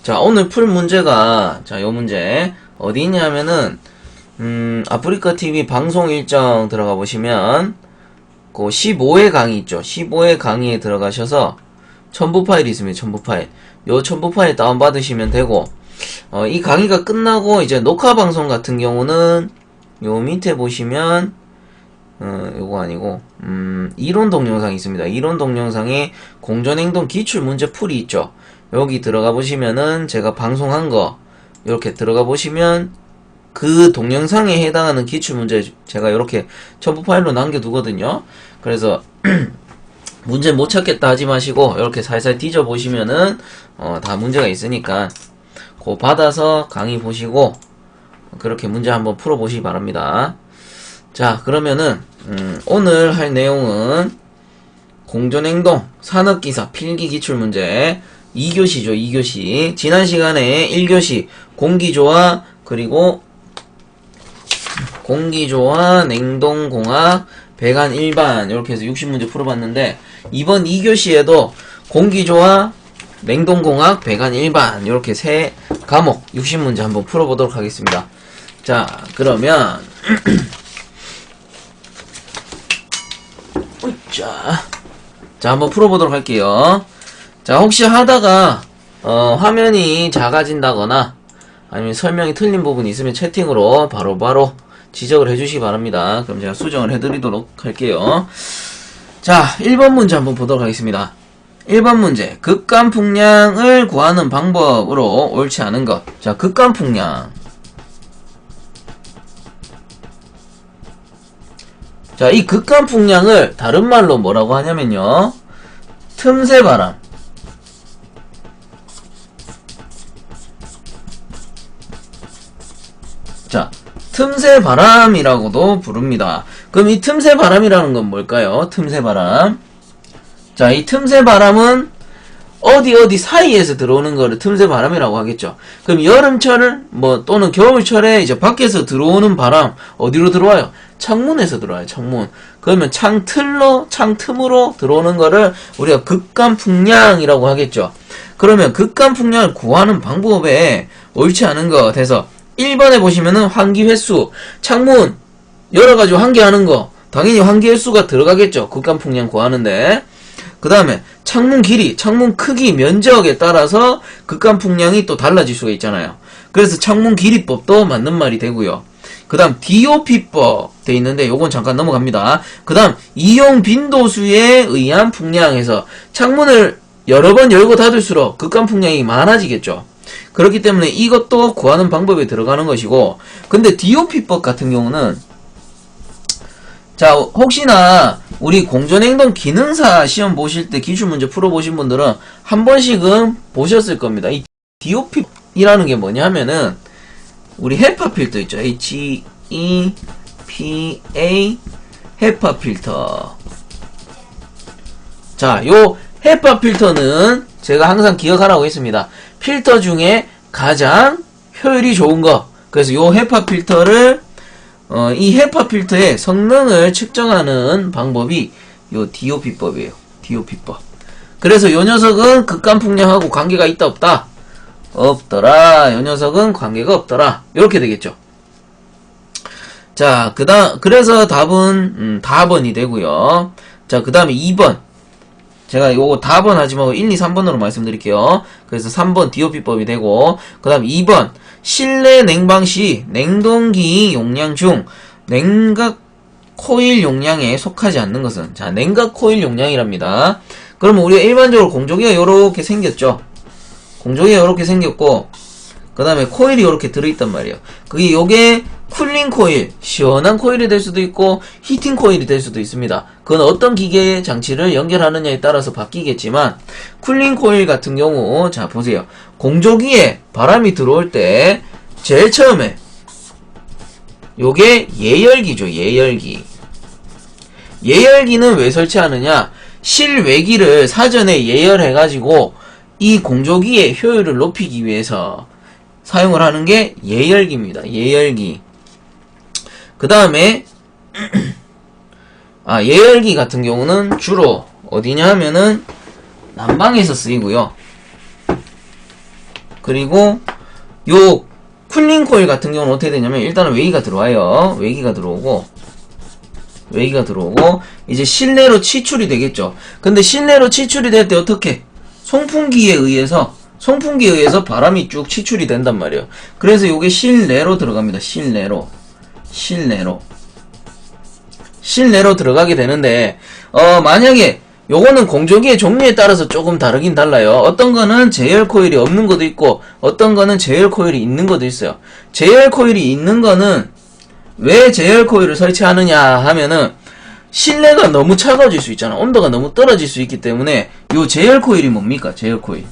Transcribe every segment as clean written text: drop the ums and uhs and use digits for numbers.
자, 오늘 풀 문제가, 자, 요 문제, 어디 있냐면은, 아프리카 TV 방송 일정 들어가 보시면, 그 15회 강의 있죠. 15회 강의에 들어가셔서, 첨부 파일이 있습니다. 첨부 파일. 요 첨부 파일 다운받으시면 되고, 이 강의가 끝나고, 이제 녹화 방송 같은 경우는, 요 밑에 보시면, 요거 아니고, 이론 동영상이 있습니다. 이론 동영상에 공전행동 기출문제 풀이 있죠. 여기 들어가 보시면은 제가 방송한 거 이렇게 들어가 보시면 그 동영상에 해당하는 기출문제 제가 이렇게 첨부 파일로 남겨두거든요. 그래서 문제 못 찾겠다 하지 마시고 이렇게 살살 뒤져 보시면은 다 문제가 있으니까 그거 받아서 강의 보시고 그렇게 문제 한번 풀어 보시기 바랍니다. 자, 그러면은 오늘 할 내용은 공전행동 산업기사 필기 기출문제 2교시죠. 2교시. 지난 시간에 1교시 공기조화 그리고 공기조화 냉동공학 배관 일반 이렇게 해서 60문제 풀어봤는데 이번 2교시에도 공기조화 냉동공학 배관 일반 이렇게 세 과목 60문제 한번 풀어보도록 하겠습니다. 자, 그러면 자, 한번 풀어보도록 할게요. 자, 혹시 하다가 화면이 작아진다거나 아니면 설명이 틀린 부분이 있으면 채팅으로 바로바로 지적을 해주시기 바랍니다. 그럼 제가 수정을 해드리도록 할게요. 자, 1번 문제 한번 보도록 하겠습니다. 1번 문제, 극간풍량을 구하는 방법으로 옳지 않은 것. 자, 극간풍량. 자, 이 극간풍량을 다른 말로 뭐라고 하냐면요, 틈새바람. 자, 틈새바람이라고도 부릅니다. 그럼 이 틈새바람이라는 건 뭘까요? 틈새바람. 자, 이 틈새바람은 어디 사이에서 들어오는 거를 틈새바람이라고 하겠죠. 그럼 여름철 또는 겨울철에 이제 밖에서 들어오는 바람 어디로 들어와요? 창문에서 들어와요. 창문. 그러면 창틈으로 들어오는 거를 우리가 극간풍량이라고 하겠죠. 그러면 극간풍량을 구하는 방법에 옳지 않은 것 해서 1번에 보시면은 환기 횟수, 창문 여러 가지 환기하는 거 당연히 환기 횟수가 들어가겠죠. 극간풍량 구하는데. 그 다음에 창문 길이, 창문 크기, 면적에 따라서 극간풍량이 또 달라질 수가 있잖아요. 그래서 창문 길이법도 맞는 말이 되고요. 그 다음 DOP법 돼 있는데 요건 잠깐 넘어갑니다. 그 다음 이용 빈도수에 의한 풍량에서 창문을 여러 번 열고 닫을수록 극간풍량이 많아지겠죠. 그렇기 때문에 이것도 구하는 방법에 들어가는 것이고, 근데 DOP법 같은 경우는 자, 혹시나 우리 공전행동 기능사 시험 보실 때 기출문제 풀어보신 분들은 한 번씩은 보셨을 겁니다. 이 DOP이라는 게 뭐냐면은 우리 헤파 필터 있죠. HEPA 헤파 필터. 자, 요 헤파 필터는 제가 항상 기억하라고 했습니다. 필터 중에 가장 효율이 좋은 거. 그래서 요 헤파 필터를 이 헤파 필터의 성능을 측정하는 방법이 요 DOP법이에요. DOP법. 그래서 요 녀석은 극간풍량하고 관계가 있다 없다? 없더라. 요 녀석은 관계가 없더라. 이렇게 되겠죠. 자, 그래서 답은 다번이 되고요. 자, 그 다음에 2번. 제가 요거 다번 하지 말고 1, 2, 3번으로 말씀드릴게요. 그래서 3번 DOP법이 되고, 그 다음 2번 실내 냉방 시 냉동기 용량 중 냉각 코일 용량에 속하지 않는 것은, 자, 냉각 코일 용량이랍니다. 그러면 우리가 일반적으로 공조기가 요렇게 생겼죠. 공조기가 요렇게 생겼고, 그 다음에 코일이 요렇게 들어있단 말이에요. 그게 요게 쿨링 코일, 시원한 코일이 될 수도 있고 히팅 코일이 될 수도 있습니다. 그건 어떤 기계 장치를 연결하느냐에 따라서 바뀌겠지만, 쿨링 코일 같은 경우, 자, 보세요. 공조기에 바람이 들어올 때 제일 처음에 요게 예열기죠. 예열기. 예열기는 왜 설치하느냐? 실외기를 사전에 예열해가지고 이 공조기의 효율을 높이기 위해서 사용을 하는 게 예열기입니다. 예열기. 그 다음에 예열기 같은 경우는 주로 어디냐 하면은 난방에서 쓰이고요. 그리고 요 쿨링 코일 같은 경우는 어떻게 되냐면 일단은 외기가 들어와요. 외기가 들어오고 이제 실내로 치출이 되겠죠. 근데 실내로 치출이 될 때 어떻게? 송풍기에 의해서 바람이 쭉 치출이 된단 말이에요. 그래서 요게 실내로 들어갑니다. 실내로 들어가게 되는데 만약에 요거는 공조기의 종류에 따라서 조금 다르긴 달라요. 어떤 거는 제열 코일이 없는 것도 있고 어떤 거는 제열 코일이 있는 것도 있어요. 제열 코일이 있는 거는 왜 제열 코일을 설치하느냐 하면은 실내가 너무 차가워질 수 있잖아. 온도가 너무 떨어질 수 있기 때문에 요 제열 코일이 뭡니까? 제열 코일.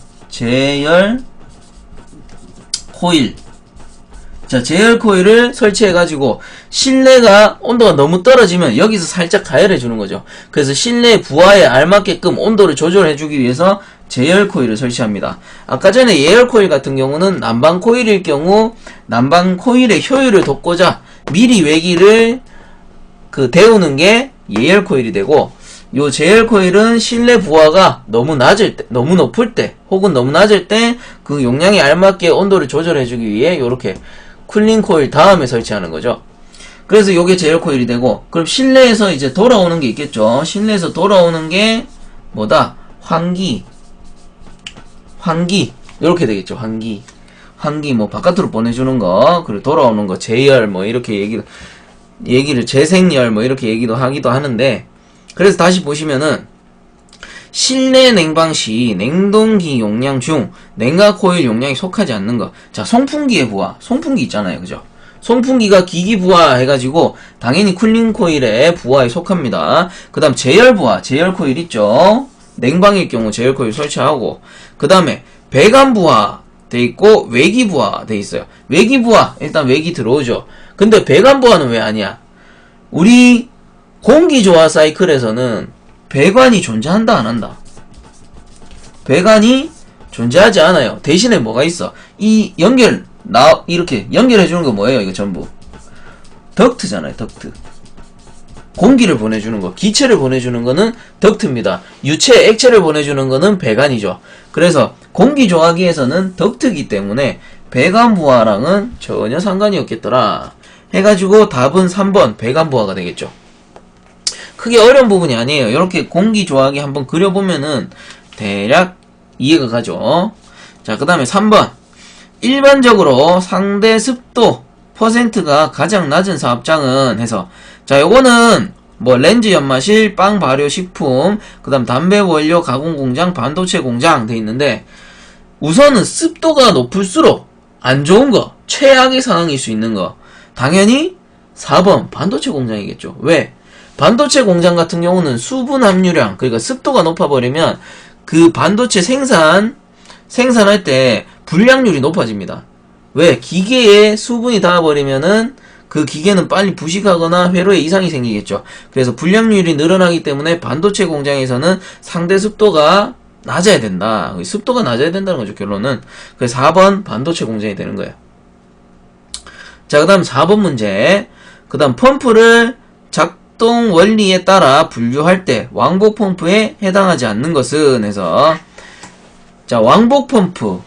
자, 제열 코일을 설치해가지고 실내가 온도가 너무 떨어지면 여기서 살짝 가열해주는 거죠. 그래서 실내 부하에 알맞게끔 온도를 조절해주기 위해서 제열 코일을 설치합니다. 아까 전에 예열 코일 같은 경우는 난방 코일일 경우 난방 코일의 효율을 돕고자 미리 외기를 데우는 게 예열 코일이 되고, 요 제열 코일은 실내 부하가 너무 높을 때 혹은 너무 낮을 때 그 용량에 알맞게 온도를 조절해주기 위해 요렇게 쿨링 코일 다음에 설치하는 거죠. 그래서 요게 제열 코일이 되고, 그럼 실내에서 이제 돌아오는 게 있겠죠. 실내에서 돌아오는 게 뭐다? 환기 요렇게 되겠죠. 환기 뭐 바깥으로 보내주는 거, 그리고 돌아오는 거 제열 뭐 이렇게 얘기를 재생열 뭐 이렇게 얘기도 하기도 하는데, 그래서 다시 보시면은 실내 냉방 시 냉동기 용량 중 냉각 코일 용량이 속하지 않는 거. 자, 송풍기의 부하, 송풍기 있잖아요, 그죠? 송풍기가 기기 부하 해가지고 당연히 쿨링 코일의 부하에 속합니다. 그 다음 제열 부하, 제열 코일 있죠? 냉방일 경우 제열 코일 설치하고, 그 다음에 배관 부하 돼 있고 외기 부하 돼 있어요. 외기 부하, 일단 외기 들어오죠. 근데 배관 부하는 왜 아니야? 우리 공기조화 사이클에서는 배관이 존재한다, 안 한다? 배관이 존재하지 않아요. 대신에 뭐가 있어? 이렇게 연결해주는 거 뭐예요, 이거 전부? 덕트잖아요, 덕트. 공기를 보내주는 거, 기체를 보내주는 거는 덕트입니다. 유체, 액체를 보내주는 거는 배관이죠. 그래서 공기조화기에서는 덕트이기 때문에 배관 부하랑은 전혀 상관이 없겠더라 해가지고 답은 3번 배관 부하가 되겠죠. 크게 어려운 부분이 아니에요. 이렇게 공기조화기 한번 그려보면은 대략 이해가 가죠. 자, 그 다음에 3번. 일반적으로 상대 습도 %가 가장 낮은 사업장은 해서, 자, 요거는 뭐 렌즈 연마실, 빵 발효 식품, 그 다음 담배 원료 가공 공장, 반도체 공장 돼 있는데, 우선은 습도가 높을수록 안 좋은 거, 최악의 상황일 수 있는 거, 당연히 4번 반도체 공장이겠죠. 왜? 반도체 공장 같은 경우는 수분 함유량, 그러니까 습도가 높아버리면 그 반도체 생산할 때 불량률이 높아집니다. 왜? 기계에 수분이 닿아버리면은 그 기계는 빨리 부식하거나 회로에 이상이 생기겠죠. 그래서 불량률이 늘어나기 때문에 반도체 공장에서는 상대 습도가 낮아야 된다. 습도가 낮아야 된다는 거죠, 결론은. 그래서 4번 반도체 공장이 되는 거예요. 자, 그 다음 4번 문제. 그 다음 펌프를 작동 원리에 따라 분류할 때 왕복 펌프에 해당하지 않는 것은 해서, 자, 왕복 펌프.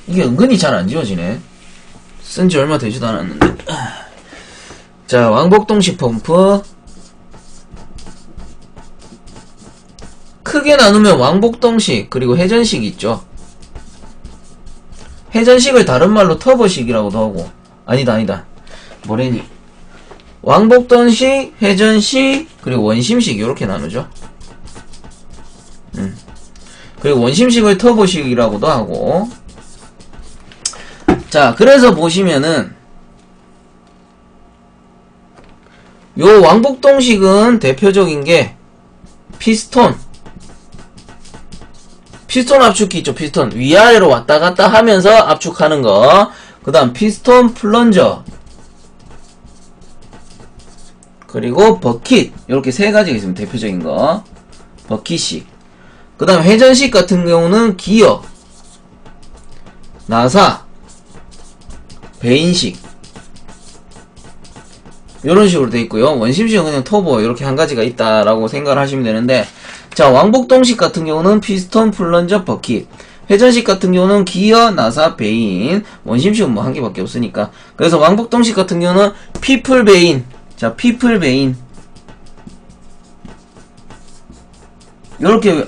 이게 은근히 잘 안 지워지네. 쓴지 얼마 되지도 않았는데. 자, 왕복동식 펌프. 크게 나누면 왕복동식 그리고 회전식 있죠. 회전식을 다른 말로 터보식이라고도 하고, 아니다 뭐래니, 왕복동식, 회전식, 그리고 원심식 이렇게 나누죠. 그리고 원심식을 터보식이라고도 하고. 자, 그래서 보시면은 요 왕복동식은 대표적인 게 피스톤 압축기 있죠. 피스톤 위아래로 왔다 갔다 하면서 압축하는 거. 그 다음 피스톤 플런저, 그리고 버킷, 이렇게 세 가지가 있으면 대표적인 거. 버킷식. 그 다음 회전식 같은 경우는 기어, 나사, 배인식 요런 식으로 돼 있고요. 원심식은 그냥 터보 이렇게 한 가지가 있다라고 생각을 하시면 되는데, 자, 왕복동식 같은 경우는 피스톤, 플런저, 버킷. 회전식 같은 경우는 기어, 나사, 베인. 원심식은 뭐 한 개밖에 없으니까. 그래서 왕복동식 같은 경우는 피플 베인. 자, 피플 베인. 요렇게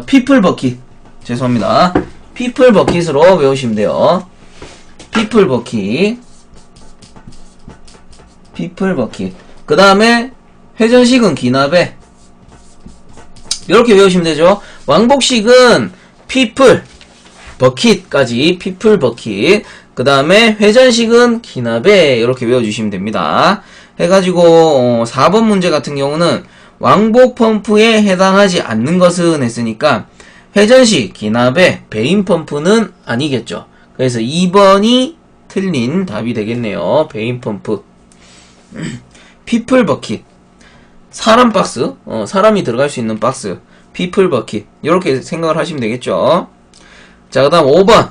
피플 버킷. 죄송합니다. 피플 버킷으로 외우시면 돼요. 피플 버킷. 피플 버킷. 그 다음에 회전식은 기나베. 이렇게 외우시면 되죠. 왕복식은 피플 버킷까지, 피플 버킷. 그 다음에 회전식은 기나베. 이렇게 외워주시면 됩니다. 해가지고 4번 문제 같은 경우는 왕복 펌프에 해당하지 않는 것은 했으니까 회전식, 기나베, 베인 펌프는 아니겠죠. 그래서 2번이 틀린 답이 되겠네요. 베인 펌프. 피플 버킷. 사람 박스, 사람이 들어갈 수 있는 박스, 피플 버킷. 이렇게 생각을 하시면 되겠죠. 자, 그 다음 5번.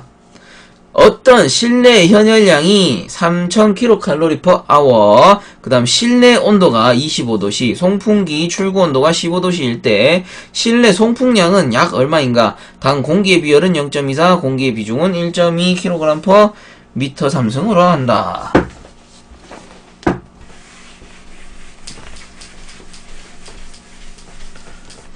어떤 실내 현열량이 3000kcal/h, 그 다음 실내 온도가 25도시, 송풍기 출구 온도가 15도시일 때 실내 송풍량은 약 얼마인가? 당 공기의 비율은 0.24, 공기의 비중은 1.2kg/m 3승으로 한다.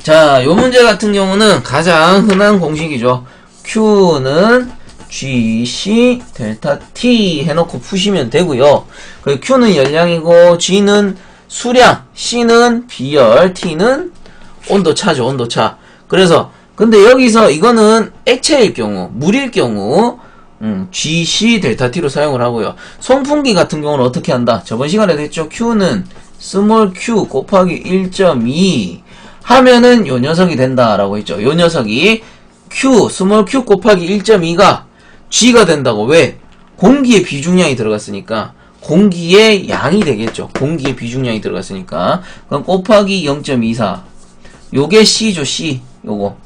자, 요 문제 같은 경우는 가장 흔한 공식이죠. Q는 GC 델타 T 해놓고 푸시면 되고요. 그리고 Q는 열량이고 G는 수량, C는 비열, T는 온도차죠. 온도차. 그래서 근데 여기서 이거는 액체일 경우, 물일 경우 GC 델타 T로 사용을 하고요. 송풍기 같은 경우는 어떻게 한다? 저번 시간에도 했죠. Q는 스몰 q 곱하기 1.2 하면은 요 녀석이 된다라고 했죠. 요 녀석이 Q, 스몰 q 곱하기 1.2가 G가 된다고. 왜? 공기의 비중량이 들어갔으니까 공기의 양이 되겠죠. 공기의 비중량이 들어갔으니까. 그럼 곱하기 0.24. 요게 C죠. C. 요거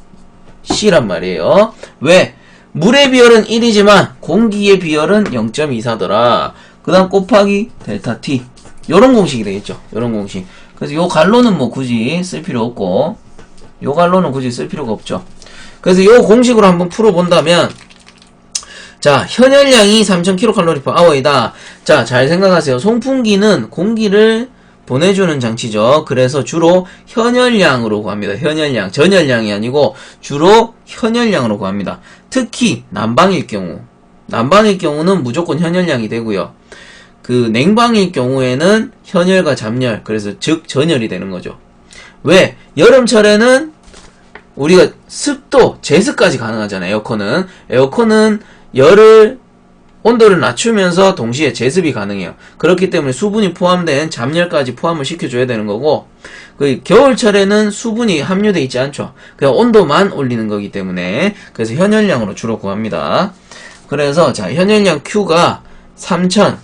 C란 말이에요. 왜? 물의 비열은 1이지만 공기의 비열은 0.24더라. 그 다음 곱하기 델타 T. 요런 공식이 되겠죠. 요런 공식. 그래서 요 갈로는 뭐 굳이 쓸 필요 없고, 요 갈로는 굳이 쓸 필요가 없죠. 그래서 요 공식으로 한번 풀어본다면, 자, 현열량이 3000kcal/h이다. 자, 잘 생각하세요. 송풍기는 공기를 보내주는 장치죠. 그래서 주로 현열량으로 구합니다. 현열량. 전열량이 아니고 주로 현열량으로 구합니다. 특히 난방일 경우는 무조건 현열량이 되고요. 그 냉방일 경우에는 현열과 잠열, 그래서 즉 전열이 되는 거죠. 왜? 여름철에는 우리가 습도, 제습까지 가능하잖아요. 에어컨은 열을, 온도를 낮추면서 동시에 제습이 가능해요. 그렇기 때문에 수분이 포함된 잠열까지 포함을 시켜줘야 되는 거고, 그 겨울철에는 수분이 함유되어 있지 않죠. 그냥 온도만 올리는 거기 때문에. 그래서 현열량으로 주로 구합니다. 그래서 자, 현열량 Q가 3000은,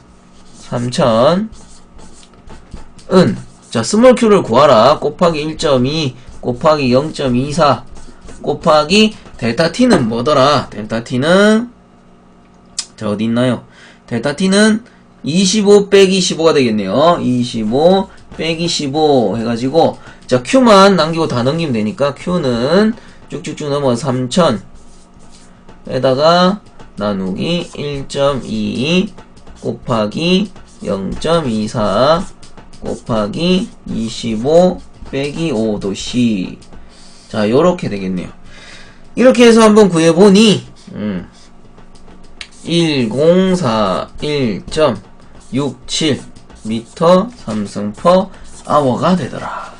자, 스몰 q를 구하라. 곱하기 1.2 곱하기 0.24 곱하기 델타 t는 뭐더라? 델타 t는, 자, 어디 있나요? 델타 t는 25 빼기 15가 되겠네요. 25 빼기 15 해가지고, 자, q만 남기고 다 넘기면 되니까 q는 쭉쭉쭉 넘어 3000에다가 나누기 1.2 곱하기 0.24 곱하기 25 빼기 5도씨. 자, 요렇게 되겠네요. 이렇게 해서 한번 구해보니 1041.67 미터 3승 퍼 아워가 되더라.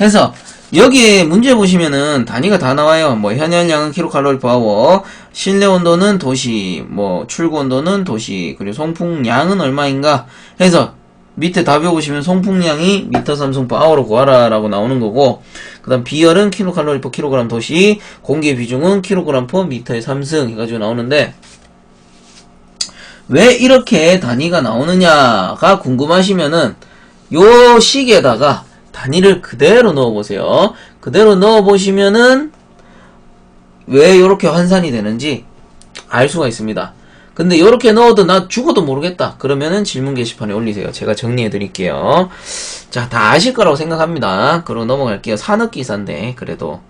해서 여기에 문제 보시면은 단위가 다 나와요. 뭐 현열량은 킬로칼로리 퍼 아워, 실내 온도는 도시, 뭐 출구 온도는 도시, 그리고 송풍량은 얼마인가 해서 밑에 답에 보시면 송풍량이 미터 3승 퍼 아워로 구하라 라고 나오는 거고, 그 다음 비열은 킬로칼로리 퍼 킬로그램 도시, 공기의 비중은 킬로그램 퍼 미터의 3승 해가지고 나오는데, 왜 이렇게 단위가 나오느냐가 궁금하시면은 요 식에다가 단위를 그대로 넣어보세요. 그대로 넣어보시면은 왜 이렇게 환산이 되는지 알 수가 있습니다. 근데 이렇게 넣어도 나 죽어도 모르겠다. 그러면은 질문 게시판에 올리세요. 제가 정리해 드릴게요. 자, 다 아실 거라고 생각합니다. 그럼 넘어갈게요. 산업기사인데 그래도.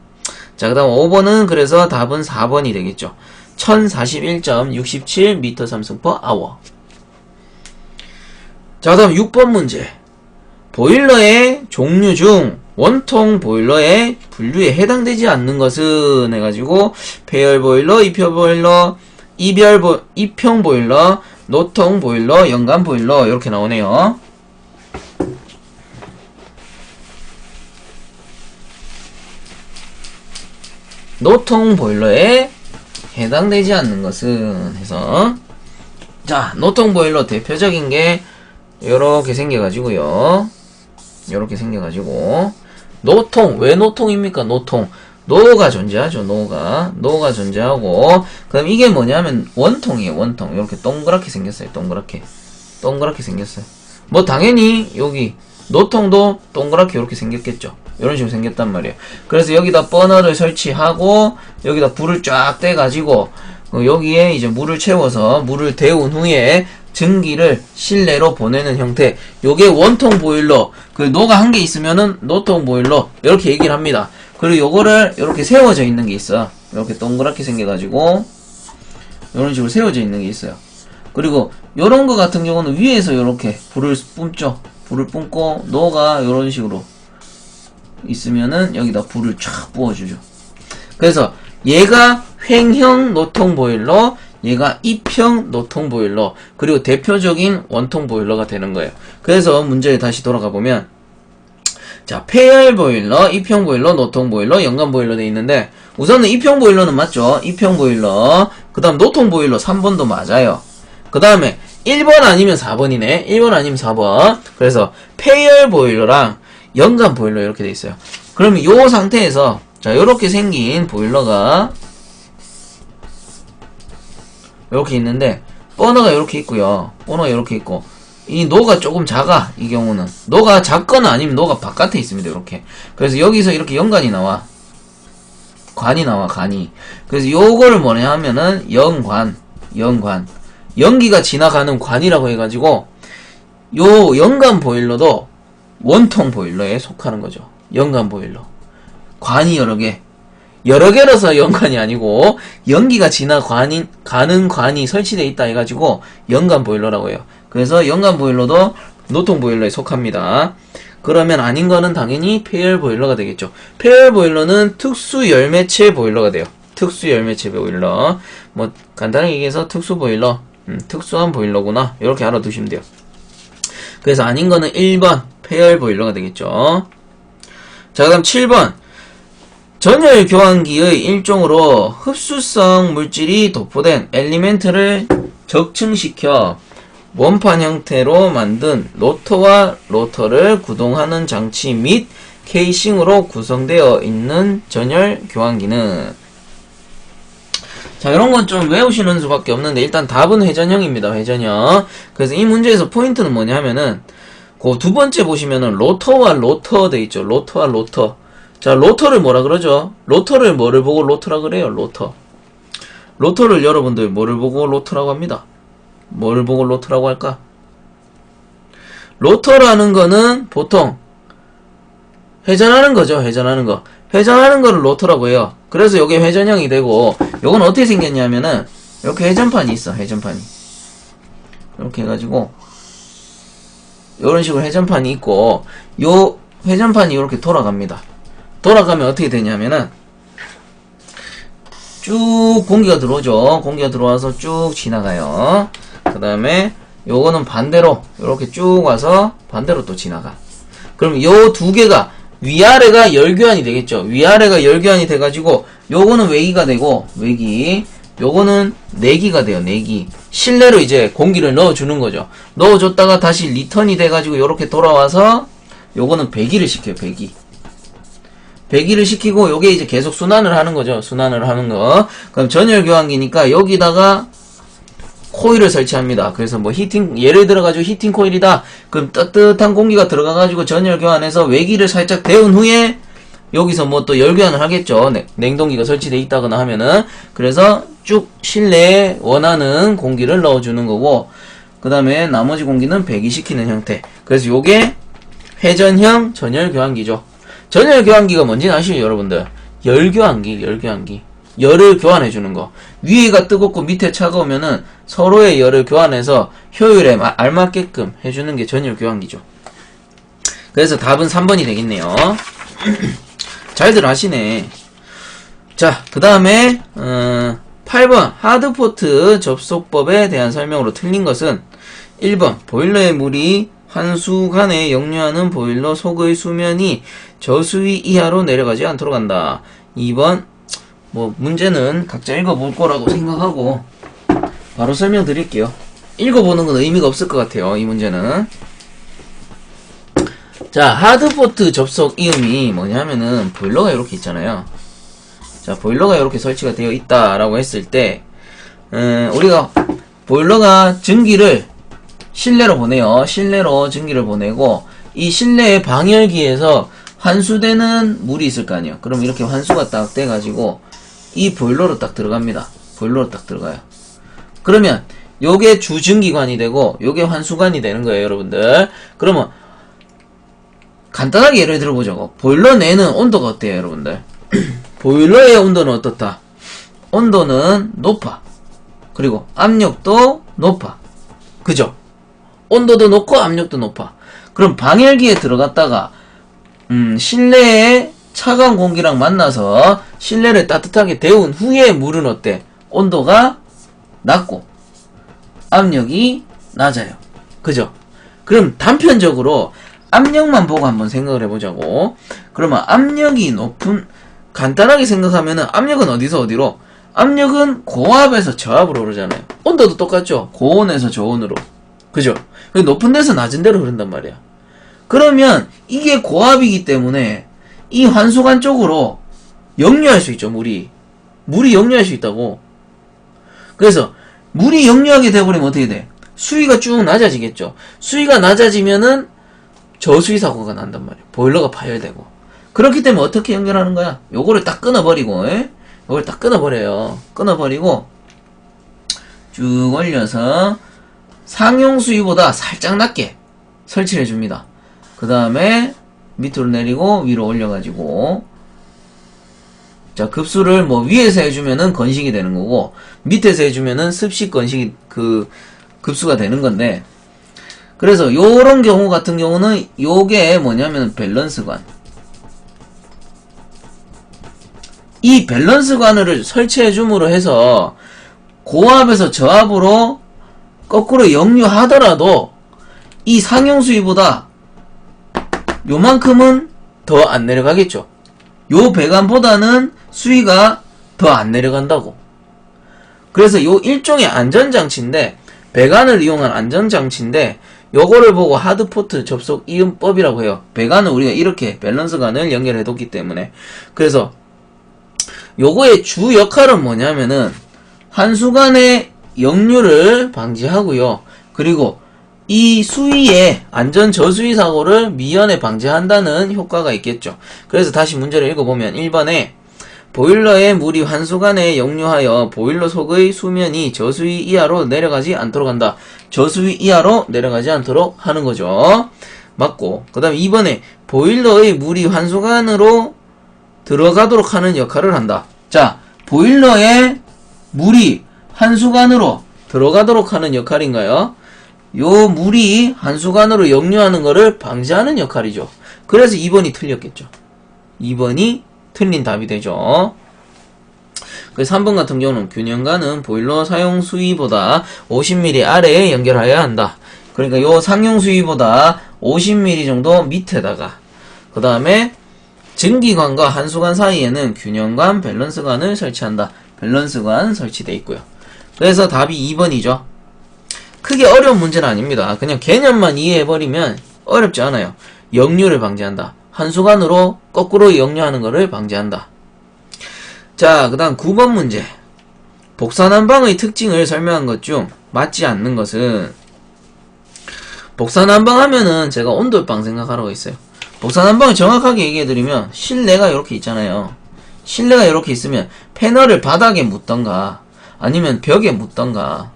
자, 그 다음 5번은 그래서 답은 4번이 되겠죠. 1041.67m 3승/hr. 자, 그 다음 6번 문제. 보일러의 종류 중 원통 보일러의 분류에 해당되지 않는 것은 해가지고 폐열 보일러, 입형 보일러, 입형 보일러, 노통 보일러, 연간 보일러 이렇게 나오네요. 노통 보일러에 해당되지 않는 것은 해서 자, 노통 보일러 대표적인 게 요렇게 생겨가지고요. 요렇게 생겨가지고 노통, 왜 노통입니까? 노통. 노가 존재하죠. 노가 존재하고 그럼 이게 뭐냐면 원통이에요. 원통. 이렇게 동그랗게 생겼어요. 동그랗게 생겼어요. 뭐 당연히 여기 노통도 동그랗게 이렇게 생겼겠죠. 이런 식으로 생겼단 말이에요. 그래서 여기다 버너를 설치하고 여기다 불을 쫙 떼가지고 여기에 이제 물을 채워서 물을 데운 후에 증기를 실내로 보내는 형태. 요게 원통 보일러. 그 노가 한 개 있으면은 노통 보일러. 이렇게 얘기를 합니다. 그리고 요거를 이렇게 세워져 있는 게 있어. 이렇게 동그랗게 생겨가지고 이런 식으로 세워져 있는 게 있어요. 그리고 요런 거 같은 경우는 위에서 이렇게 불을 뿜죠. 불을 뿜고 노가 이런 식으로 있으면은 여기다 불을 쫙 부어주죠. 그래서 얘가 횡형 노통 보일러, 얘가 입형 노통 보일러, 그리고 대표적인 원통 보일러가 되는 거예요. 그래서 문제에 다시 돌아가 보면 자, 폐열 보일러, 입형 보일러, 노통 보일러, 연간 보일러 돼 있는데 우선은 입형 보일러는 맞죠. 입형 보일러. 그 다음 노통 보일러 3번도 맞아요. 그 다음에 1번 아니면 4번이네. 1번 아니면 4번. 그래서 폐열 보일러랑 연간 보일러 이렇게 돼 있어요. 그러면 요 상태에서 자, 요렇게 생긴 보일러가 요렇게 있는데 버너가 요렇게 있고요. 버너가 요렇게 있고 이 노가 조금 작아. 이 경우는 노가 작거나 아니면 노가 바깥에 있습니다. 요렇게. 그래서 여기서 이렇게 연관이 나와. 관이 나와. 관이. 그래서 요거를 뭐냐 하면은 연관. 연기가 지나가는 관이라고 해가지고 요 연간 보일러도 원통 보일러에 속하는 거죠. 연간 보일러. 관이 여러 개라서 연관이 아니고 연기가 가는 관이 설치되어 있다 해가지고 연간 보일러라고 해요. 그래서 연간 보일러도 노통 보일러에 속합니다. 그러면 아닌 거는 당연히 폐열 보일러가 되겠죠. 폐열 보일러는 특수 열매체 보일러가 돼요. 특수 열매체 보일러. 뭐 간단하게 얘기해서 특수 보일러. 특수한 보일러구나. 이렇게 알아두시면 돼요. 그래서 아닌 거는 1번 폐열 보일러가 되겠죠. 자, 그다음 7번. 전열 교환기의 일종으로 흡수성 물질이 도포된 엘리멘트를 적층시켜 원판 형태로 만든 로터와 로터를 구동하는 장치 및 케이싱으로 구성되어 있는 전열 교환기는 자, 이런 건 좀 외우시는 수밖에 없는데 일단 답은 회전형입니다. 회전형. 그래서 이 문제에서 포인트는 뭐냐 하면은 그 두 번째 보시면은 로터와 로터 돼 있죠. 로터와 로터. 자, 로터를 뭐라 그러죠? 로터를 뭐를 보고 로터라 그래요? 로터. 로터를 여러분들 뭐를 보고 로터라고 합니다. 뭐를 보고 로터라고 할까? 로터라는 거는 보통 회전하는 거죠. 회전하는 거. 회전하는 거를 로터라고 해요. 그래서 요게 회전형이 되고 요건 어떻게 생겼냐면은 이렇게 회전판이 있어. 회전판이. 이렇게 해가지고 요런 식으로 회전판이 있고 요 회전판이 이렇게 돌아갑니다. 돌아가면 어떻게 되냐면은 쭉 공기가 들어오죠. 공기가 들어와서 쭉 지나가요. 그 다음에 요거는 반대로 이렇게 쭉 와서 반대로 또 지나가. 그럼 요 두 개가 위아래가 열교환이 되겠죠. 위아래가 열교환이 돼가지고 요거는 외기가 되고 외기, 요거는 내기가 돼요. 내기. 실내로 이제 공기를 넣어주는 거죠. 넣어줬다가 다시 리턴이 돼가지고 요렇게 돌아와서 요거는 배기를 시켜요. 배기를 시키고 요게 이제 계속 순환을 하는 거죠. 순환을 하는 거. 그럼 전열 교환기니까 여기다가 코일을 설치합니다. 그래서 뭐 예를 들어가지고 히팅 코일이다. 그럼 따뜻한 공기가 들어가가지고 전열 교환해서 외기를 살짝 데운 후에 여기서 뭐 또 열교환을 하겠죠. 냉동기가 설치되어 있다거나 하면은. 그래서 쭉 실내에 원하는 공기를 넣어주는 거고, 그 다음에 나머지 공기는 배기시키는 형태. 그래서 요게 회전형 전열 교환기죠. 전열 교환기가 뭔지 아시죠, 여러분들? 열교환기, 열교환기. 열을 교환해주는 거. 위에가 뜨겁고 밑에 차가우면은 서로의 열을 교환해서 효율에 알맞게끔 해주는 게 전열 교환기죠. 그래서 답은 3번이 되겠네요. 잘들 하시네. 자, 그 다음에 8번 하드포트 접속법에 대한 설명으로 틀린 것은 1번 보일러의 물이 환수관에 역류하는 보일러 속의 수면이 저수위 이하로 내려가지 않도록 한다. 2번 뭐 문제는 각자 읽어볼 거라고 생각하고 바로 설명드릴게요. 읽어보는 건 의미가 없을 것 같아요. 이 문제는. 자, 하드포트 접속 이음이 뭐냐면은 보일러가 이렇게 있잖아요. 자, 보일러가 이렇게 설치가 되어 있다라고 했을 때 우리가 보일러가 증기를 실내로 보내요. 실내로 증기를 보내고 이 실내의 방열기에서 환수되는 물이 있을 거 아니에요. 그럼 이렇게 환수가 딱 돼가지고 이 보일러로 딱 들어갑니다. 보일러로 딱 들어가요. 그러면 요게 주증기관이 되고 요게 환수관이 되는 거예요, 여러분들. 그러면 간단하게 예를 들어보자고. 보일러 내는 온도가 어때요, 여러분들? 보일러의 온도는 어떻다? 온도는 높아. 그리고 압력도 높아. 그죠? 온도도 높고 압력도 높아. 그럼 방열기에 들어갔다가 실내에 차가운 공기랑 만나서 실내를 따뜻하게 데운 후에 물은 어때? 온도가 낮고 압력이 낮아요. 그죠? 그럼 단편적으로 압력만 보고 한번 생각을 해보자고. 그러면 압력이 높은, 간단하게 생각하면은 압력은 어디서 어디로? 압력은 고압에서 저압으로 오르잖아요. 온도도 똑같죠? 고온에서 저온으로. 그죠? 높은 데서 낮은 데로 흐른단 말이야. 그러면 이게 고압이기 때문에 이 환수관 쪽으로 역류할 수 있죠, 물이. 물이 역류할 수 있다고. 그래서 물이 역류하게 돼버리면 어떻게 돼? 수위가 쭉 낮아지겠죠. 수위가 낮아지면은 저수위 사고가 난단 말이에요. 보일러가 파열되고. 그렇기 때문에 어떻게 연결하는 거야? 요거를 딱 끊어버리고, 요걸 딱 끊어버려요. 끊어버리고 쭉 올려서 상용 수위보다 살짝 낮게 설치를 해줍니다. 그 다음에 밑으로 내리고 위로 올려가지고, 자, 급수를 뭐 위에서 해주면은 건식이 되는 거고 밑에서 해주면은 습식 건식이 급수가 되는 건데, 그래서 요런 경우 같은 경우는 요게 뭐냐면 밸런스관. 이 밸런스관을 설치해 줌으로 해서 고압에서 저압으로 거꾸로 역류하더라도 이 상용 수위보다 요만큼은 더 안 내려가겠죠. 요 배관보다는 수위가 더 안 내려간다고. 그래서 요 일종의 안전장치인데, 배관을 이용한 안전장치인데 요거를 보고 하드포트 접속 이음법이라고 해요. 배관은 우리가 이렇게 밸런스관을 연결해 뒀기 때문에. 그래서 요거의 주 역할은 뭐냐면은 환수관의 역류를 방지하고요. 그리고 이 수위에 안전 저수위 사고를 미연에 방지한다는 효과가 있겠죠. 그래서 다시 문제를 읽어보면 1번에 보일러의 물이 환수관에 역류하여 보일러 속의 수면이 저수위 이하로 내려가지 않도록 한다. 저수위 이하로 내려가지 않도록 하는 거죠. 맞고, 그 다음에 2번에 보일러의 물이 환수관으로 들어가도록 하는 역할을 한다. 자, 보일러의 물이 환수관으로 들어가도록 하는 역할인가요? 요 물이 환수관으로 역류하는 거를 방지하는 역할이죠. 그래서 2번이 틀렸겠죠. 2번이 틀린 답이 되죠. 그래서 3번 같은 경우는 균형관은 보일러 사용 수위보다 50mm 아래에 연결하여야 한다. 그러니까 요 상용 수위보다 50mm 정도 밑에다가, 그 다음에 증기관과 환수관 사이에는 균형관, 밸런스관을 설치한다. 밸런스관 설치되어 있고요. 그래서 답이 2번이죠. 크게 어려운 문제는 아닙니다. 그냥 개념만 이해해버리면 어렵지 않아요. 역류를 방지한다. 환수관으로 거꾸로 역류하는 것을 방지한다. 자, 그 다음 9번 문제. 복사난방의 특징을 설명한 것 중 맞지 않는 것은, 복사난방 하면은 제가 온돌방 생각하라고 했어요. 복사난방을 정확하게 얘기해드리면 실내가 이렇게 있잖아요. 실내가 이렇게 있으면 패널을 바닥에 묻던가 아니면 벽에 묻던가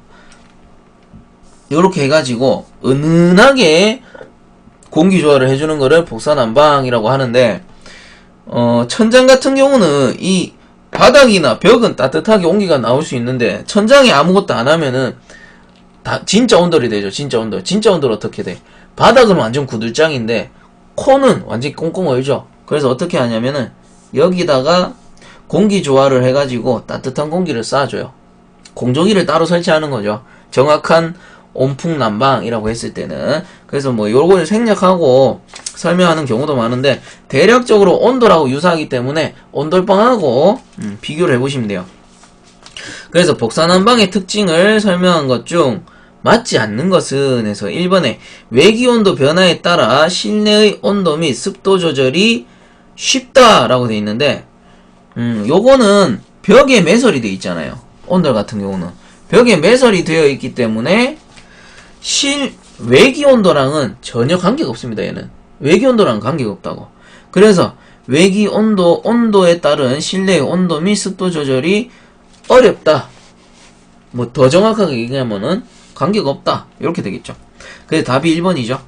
이렇게 해가지고 은은하게 공기 조화를 해주는 거를 복사난방이라고 하는데, 천장 같은 경우는 이 바닥이나 벽은 따뜻하게 온기가 나올 수 있는데 천장에 아무것도 안 하면은 진짜 온돌이 되죠. 진짜 온돌. 진짜 온돌 어떻게 돼? 바닥은 완전 구들장인데 코는 완전 꽁꽁 얼죠. 그래서 어떻게 하냐면은 여기다가 공기 조화를 해가지고 따뜻한 공기를 쏴줘요. 공조기를 따로 설치하는 거죠. 정확한 온풍 난방이라고 했을 때는. 그래서 뭐 요걸 생략하고 설명하는 경우도 많은데 대략적으로 온돌하고 유사하기 때문에 온돌방하고 비교를 해보시면 돼요. 그래서 복사난방의 특징을 설명한 것 중 맞지 않는 것은 해서 1번에 외기온도 변화에 따라 실내의 온도 및 습도 조절이 쉽다라고 돼 있는데, 요거는 벽에 매설이 돼 있잖아요. 온돌 같은 경우는 벽에 매설이 되어 있기 때문에 외기온도랑은 전혀 관계가 없습니다. 얘는 외기온도랑은 관계가 없다고. 그래서 온도에 따른 실내의 온도 및 습도 조절이 어렵다. 뭐 더 정확하게 얘기하면은 관계가 없다. 이렇게 되겠죠. 그래서 답이 1번이죠.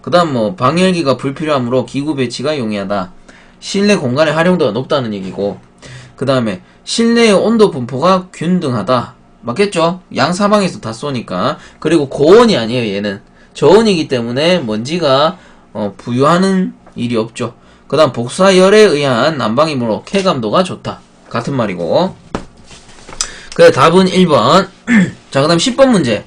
그 다음 뭐 방열기가 불필요하므로 기구 배치가 용이하다. 실내 공간의 활용도가 높다는 얘기고, 그 다음에 실내의 온도 분포가 균등하다. 맞겠죠? 양 사방에서 다 쏘니까. 그리고 고온이 아니에요. 얘는 저온이기 때문에 먼지가 부유하는 일이 없죠. 그 다음 복사열에 의한 난방이므로 쾌감도가 좋다. 같은 말이고. 그래 답은 1번. 자, 그 다음 10번 문제.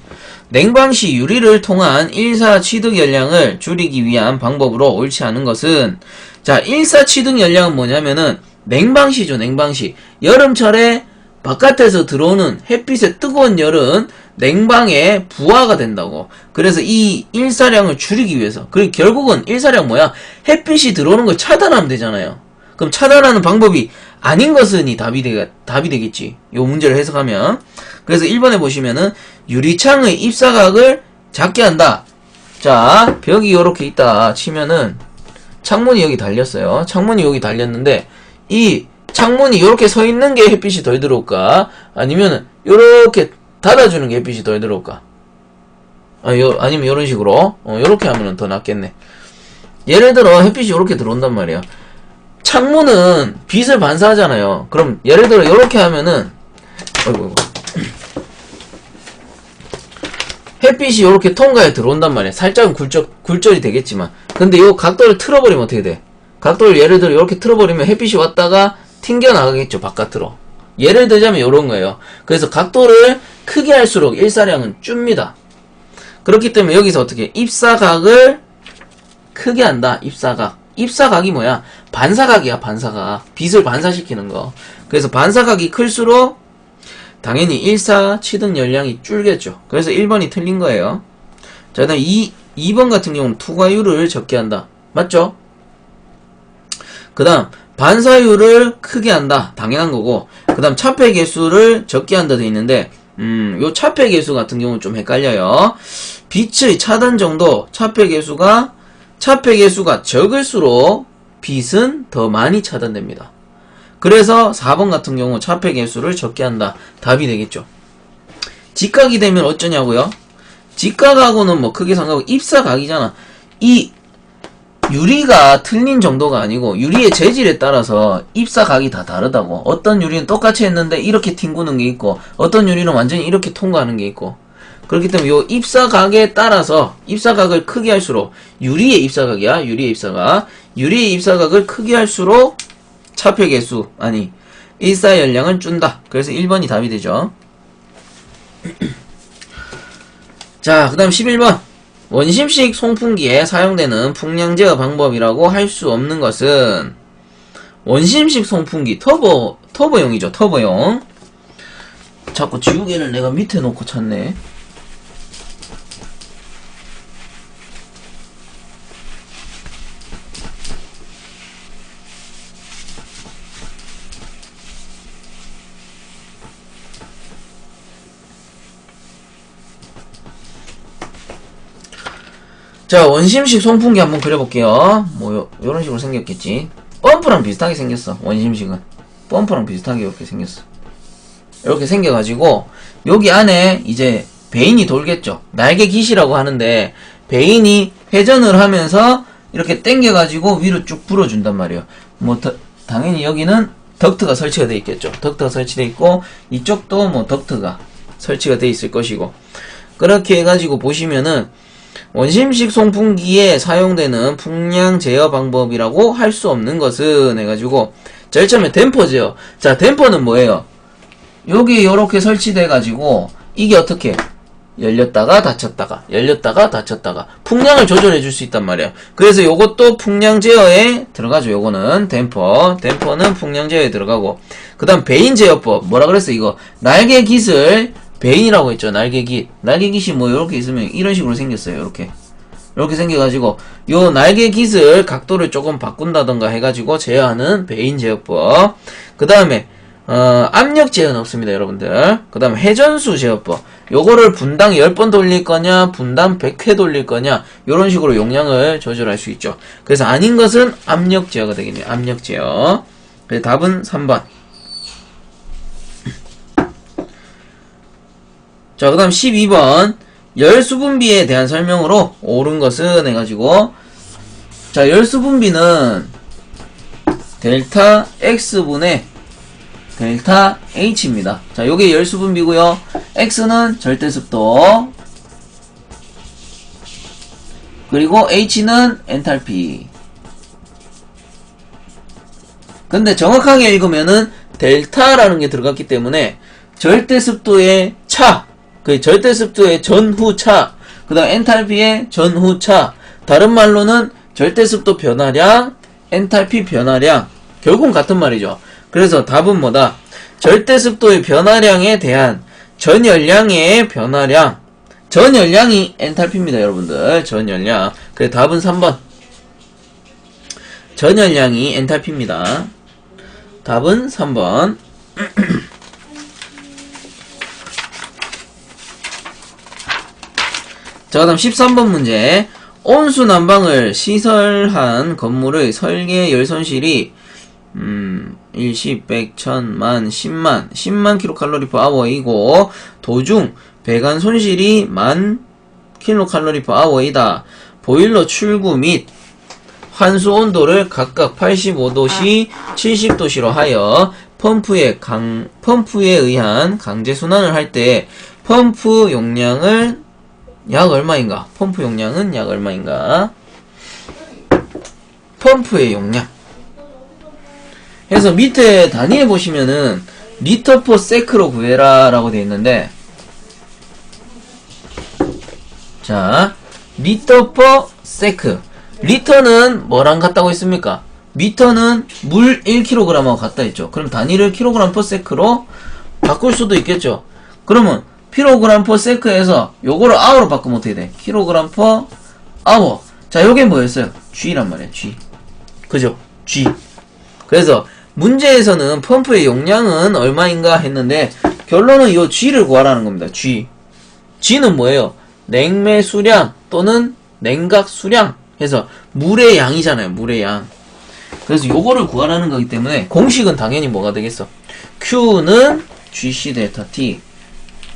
냉방시 유리를 통한 1사 취득 열량을 줄이기 위한 방법으로 옳지 않은 것은, 자, 1사 취득 열량은 뭐냐면은 냉방시죠. 냉방시. 여름철에 바깥에서 들어오는 햇빛의 뜨거운 열은 냉방에 부하가 된다고. 그래서 이 일사량을 줄이기 위해서. 그리고 결국은 일사량 뭐야? 햇빛이 들어오는 걸 차단하면 되잖아요. 그럼 차단하는 방법이 아닌 것은 이 답이 되겠지. 요 문제를 해석하면. 그래서 1번에 보시면은 유리창의 입사각을 작게 한다. 자, 벽이 요렇게 있다 치면은 창문이 여기 달렸어요. 창문이 여기 달렸는데 이 창문이 요렇게 서 있는 게 햇빛이 덜 들어올까? 아니면은 요렇게 닫아주는 게 햇빛이 덜 들어올까? 아니면 요런 식으로 요렇게 하면은 더 낫겠네. 예를 들어 햇빛이 요렇게 들어온단 말이야. 창문은 빛을 반사하잖아요. 그럼 예를 들어 요렇게 하면은 어이구 햇빛이 요렇게 통과해 들어온단 말이야. 살짝은 굴절이 되겠지만, 근데 요 각도를 틀어버리면 어떻게 돼? 각도를 예를 들어 요렇게 틀어버리면 햇빛이 왔다가 튕겨나가겠죠, 바깥으로. 예를 들자면 요런 거예요. 그래서 각도를 크게 할수록 일사량은 줍니다. 그렇기 때문에 여기서 어떻게 입사각을 크게 한다. 입사각이 뭐야? 반사각이야. 반사각. 빛을 반사시키는 거. 그래서 반사각이 클수록 당연히 일사 취득 열량이 줄겠죠. 그래서 1번이 틀린 거예요. 자, 그 다음 2번 같은 경우는 투과율을 적게 한다. 맞죠? 그 다음 반사율을 크게 한다. 당연한 거고, 그 다음 차폐 개수를 적게 한다 돼 있는데, 요 차폐 개수 같은 경우는 좀 헷갈려요. 빛의 차단 정도, 차폐 개수가 적을수록 빛은 더 많이 차단됩니다. 그래서 4번 같은 경우 차폐 개수를 적게 한다. 답이 되겠죠. 직각이 되면 어쩌냐고요? 직각하고는 뭐 크게 상관없고 입사각이잖아. 이 유리가 틀린 정도가 아니고 유리의 재질에 따라서 입사각이 다 다르다고. 어떤 유리는 똑같이 했는데 이렇게 튕구는 게 있고, 어떤 유리는 완전히 이렇게 통과하는 게 있고. 그렇기 때문에 요 입사각에 따라서 입사각을 크게 할수록, 유리의 입사각이야. 유리의 입사각을 크게 할수록 차폐 개수, 일사 열량을 준다. 그래서 1번이 답이 되죠. 자, 그 다음 11번. 원심식 송풍기에 사용되는 풍량 제어 방법이라고 할 수 없는 것은, 원심식 송풍기, 터보용이죠. 터보용. 자꾸 지우개를 내가 밑에 놓고 찾네. 자, 원심식 송풍기 한번 그려볼게요. 뭐 요런 식으로 생겼겠지. 펌프랑 비슷하게 생겼어. 원심식은 펌프랑 비슷하게 이렇게 생겼어. 이렇게 생겨가지고 여기 안에 이제 베인이 돌겠죠. 날개 깃이라고 하는데 베인이 회전을 하면서 이렇게 당겨가지고 위로 쭉 불어준단 말이에요. 뭐 당연히 여기는 덕트가 설치가 되어 있겠죠. 덕트가 설치되어 있고 이쪽도 뭐 덕트가 설치가 되어 있을 것이고, 그렇게 해가지고 보시면은 원심식 송풍기에 사용되는 풍량 제어 방법이라고 할 수 없는 것은 해가지고, 제일 처음에 댐퍼 제어. 자, 댐퍼는 뭐예요? 여기 요렇게 설치돼가지고 이게 어떻게 열렸다가 닫혔다가 열렸다가 닫혔다가 풍량을 조절해 줄 수 있단 말이에요. 그래서 요것도 풍량 제어에 들어가죠. 요거는 댐퍼는 풍량 제어에 들어가고, 그 다음 베인 제어법. 뭐라 그랬어 이거? 날개 깃을 베인이라고 했죠. 날개 깃이 뭐 요렇게 있으면 이런 식으로 생겼어요. 요렇게 생겨가지고 요 날개 깃을 각도를 조금 바꾼다던가 해가지고 제어하는 베인 제어법. 그 다음에 압력 제어는 없습니다, 여러분들. 그 다음 회전수 제어법. 요거를 분당 10번 돌릴 거냐, 분당 100회 돌릴 거냐, 요런 식으로 용량을 조절할 수 있죠. 그래서 아닌 것은 압력 제어가 되겠네요. 압력 제어. 그래서 답은 3번. 자, 그 다음 12번. 열수분비에 대한 설명으로 옳은 것은 해가지고, 자, 열수분비는 델타 X분의 델타 H입니다. 자, 요게 열수분비고요. X는 절대습도, 그리고 H는 엔탈피. 근데 정확하게 읽으면은 델타라는 게 들어갔기 때문에 절대습도의 차, 그 절대습도의 전후차, 그 다음 엔탈피의 전후차, 다른 말로는 절대습도 변화량, 엔탈피 변화량, 결국은 같은 말이죠. 그래서 답은 뭐다? 절대습도의 변화량에 대한 전열량의 변화량. 전열량이 엔탈피입니다, 여러분들. 전열량. 그래서 답은 3번. 전열량이 엔탈피입니다. 답은 3번. 자, 그 다음 13번 문제. 온수 난방을 시설한 건물의 설계 열손실이 1, 10, 100, 1000, 만, 10만 킬로칼로리 per hour이고, 도중 배관 손실이 10,000 킬로칼로리 per hour이다. 보일러 출구 및 환수 온도를 각각 85도씨, 70도씨로 하여 펌프에 의한 강제 순환을 할 때 펌프 용량을 약 얼마인가? 펌프 용량은 약 얼마인가? 펌프의 용량. 그래서 밑에 단위에 보시면은 리터 퍼 세크로 구해라 라고 되어 있는데, 자, 리터 퍼 세크. 리터는 뭐랑 같다고 했습니까? 미터는 물 1kg하고 같다 했죠. 그럼 단위를 kg per sec로 바꿀 수도 있겠죠. 그러면 kg per sec에서 요거를 hour로 바꾸면 어떻게 돼? kg per hour. 자, 요게 뭐였어요? G란 말이에요. G. 그죠? G. 그래서 문제에서는 펌프의 용량은 얼마인가 했는데 결론은 요 G를 구하라는 겁니다. G. G는 뭐예요? 냉매 수량 또는 냉각 수량 해서 물의 양이잖아요. 물의 양. 그래서 요거를 구하라는 거기 때문에 공식은 당연히 뭐가 되겠어? Q는 GC 델타 T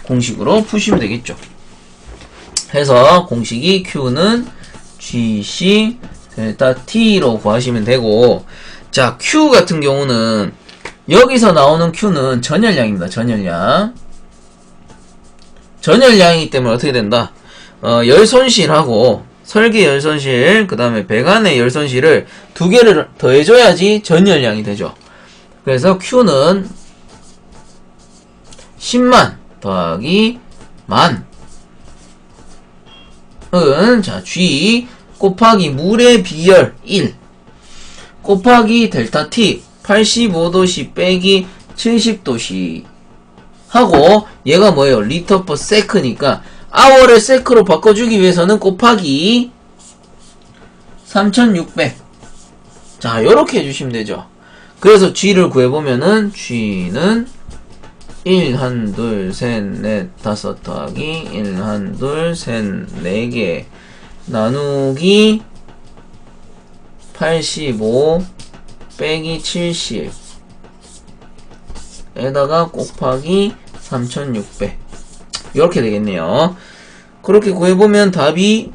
공식으로 푸시면 되겠죠. 해서 공식이 Q는 GC 델타 T로 구하시면 되고, 자, Q 같은 경우는 여기서 나오는 Q는 전열량입니다. 전열량. 전열량이기 때문에 어떻게 된다? 열손실하고 설계 열손실, 그 다음에 배관의 열손실을 두 개를 더해줘야지 전열량이 되죠. 그래서 Q는 10만 더하기 만 은, 자, G 곱하기 물의 비열 1 곱하기 델타 T 85도씨 빼기 70도씨 하고, 얘가 뭐예요? 리터 퍼 세크니까 아워를 세크로 바꿔주기 위해서는 곱하기 3600. 자, 요렇게 해주시면 되죠. 그래서 G를 구해보면은 G는 1, 1, 2, 3, 4, 5 더하기 1, 1, 2, 3, 4개 나누기 85 빼기 70 에다가 곱하기 3600 이렇게 되겠네요. 그렇게 구해보면 답이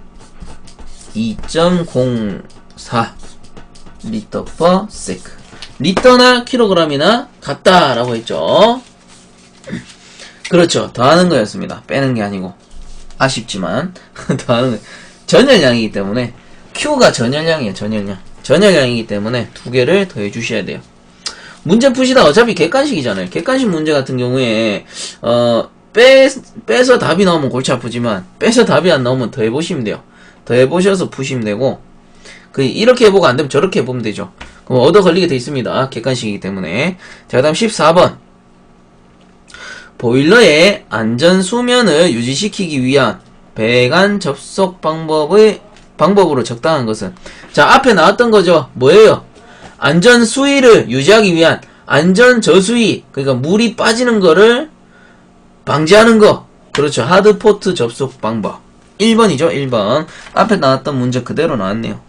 2.04 리터 per sec. 리터나 킬로그램이나 같다라고 했죠. 그렇죠. 더하는 거였습니다. 빼는 게 아니고. 아쉽지만 더하는 거. 전열량이기 때문에 Q가 전열량이에요. 전열량. 전열량이기 때문에 두 개를 더해 주셔야 돼요. 문제 푸시다 어차피 객관식이잖아요. 객관식 문제 같은 경우에 빼서 답이 나오면 골치 아프지만 빼서 답이 안 나오면 더 해보시면 돼요. 더 해보셔서 푸시면 되고 이렇게 해보고 안되면 저렇게 해보면 되죠. 그럼 얻어 걸리게 돼 있습니다. 객관식이기 때문에. 자, 그 다음 14번 보일러의 안전 수면을 유지시키기 위한 배관 접속 방법으로 적당한 것은. 자, 앞에 나왔던 거죠. 뭐예요? 안전 수위를 유지하기 위한 안전 저수위, 그러니까 물이 빠지는 거를 방지하는 거. 그렇죠. 하드포트 접속 방법. 1번이죠. 1번. 앞에 나왔던 문제 그대로 나왔네요.